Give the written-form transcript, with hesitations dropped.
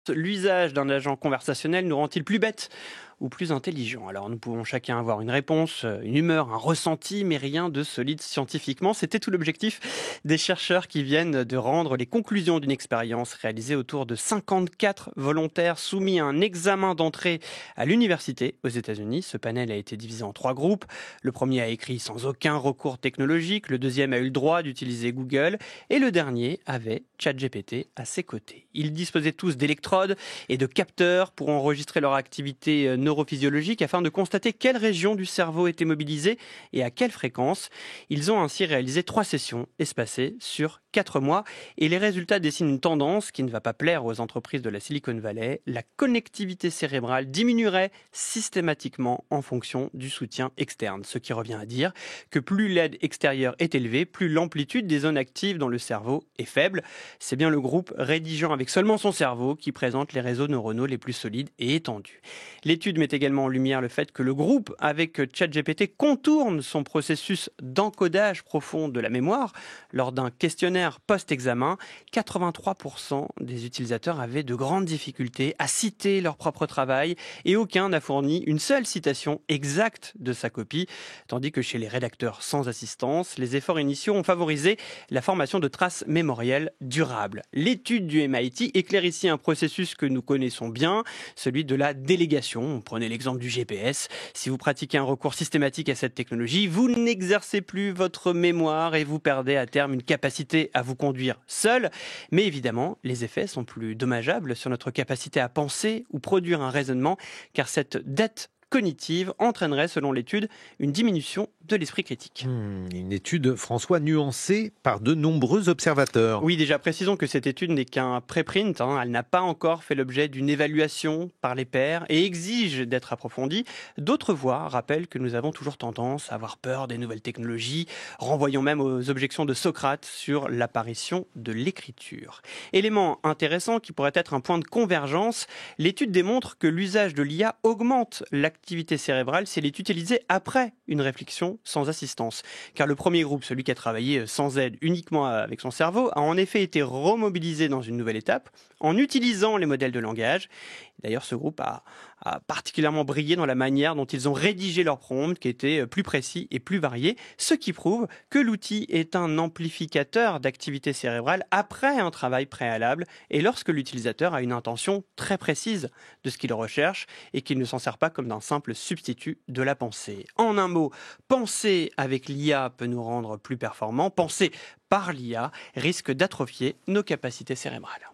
L'usage d'un agent conversationnel nous rend-il plus bêtes ou plus intelligents? Alors nous pouvons chacun avoir une réponse, une humeur, un ressenti, mais rien de solide scientifiquement. C'était tout l'objectif des chercheurs qui viennent de rendre les conclusions d'une expérience réalisée autour de 54 volontaires soumis à un examen d'entrée à l'université aux États-Unis. Ce panel a été divisé en 3 groupes. Le premier a écrit sans aucun recours technologique, le deuxième a eu le droit d'utiliser Google et le dernier avait ChatGPT à ses côtés. Ils disposaient tous d'électrodes et de capteurs pour enregistrer leur activité neurophysiologique afin de constater quelle région du cerveau était mobilisée et à quelle fréquence. Ils ont ainsi réalisé 3 sessions espacées sur 4 mois et les résultats dessinent une tendance qui ne va pas plaire aux entreprises de la Silicon Valley. La connectivité cérébrale diminuerait systématiquement en fonction du soutien externe, ce qui revient à dire que plus l'aide extérieure est élevée, plus l'amplitude des zones actives dans le cerveau est faible. C'est bien le groupe rédigeant avec seulement son cerveau qui présente les réseaux neuronaux les plus solides et étendus. L'étude met également en lumière le fait que le groupe avec ChatGPT contourne son processus d'encodage profond de la mémoire. Lors d'un questionnaire post-examen, 83% des utilisateurs avaient de grandes difficultés à citer leur propre travail et aucun n'a fourni une seule citation exacte de sa copie, tandis que chez les rédacteurs sans assistance, les efforts initiaux ont favorisé la formation de traces mémorielles durables. L'étude du MIT éclaire ici un processus que nous connaissons bien, celui de la délégation. Prenez l'exemple du GPS. Si vous pratiquez un recours systématique à cette technologie, vous n'exercez plus votre mémoire et vous perdez à terme une capacité à vous conduire seul. Mais évidemment, les effets sont plus dommageables sur notre capacité à penser ou produire un raisonnement, car cette dette cognitive entraînerait, selon l'étude, une diminution de l'esprit critique. Une étude, François, nuancée par de nombreux observateurs. Oui, déjà précisons que cette étude n'est qu'un préprint, elle n'a pas encore fait l'objet d'une évaluation par les pairs et exige d'être approfondie. D'autres voix rappellent que nous avons toujours tendance à avoir peur des nouvelles technologies, renvoyant même aux objections de Socrate sur l'apparition de l'écriture. Élément intéressant qui pourrait être un point de convergence, l'étude démontre que l'usage de l'IA augmente l'activité cérébrale si elle est utilisée après une réflexion sans assistance. Car le premier groupe, celui qui a travaillé sans aide uniquement avec son cerveau, a en effet été remobilisé dans une nouvelle étape en utilisant les modèles de langage. D'ailleurs, ce groupe a particulièrement brillé dans la manière dont ils ont rédigé leur prompt, qui était plus précis et plus varié, ce qui prouve que l'outil est un amplificateur d'activité cérébrale après un travail préalable et lorsque l'utilisateur a une intention très précise de ce qu'il recherche et qu'il ne s'en sert pas comme d'un simple substitut de la pensée. En un mot, penser avec l'IA peut nous rendre plus performants, penser par l'IA risque d'atrophier nos capacités cérébrales.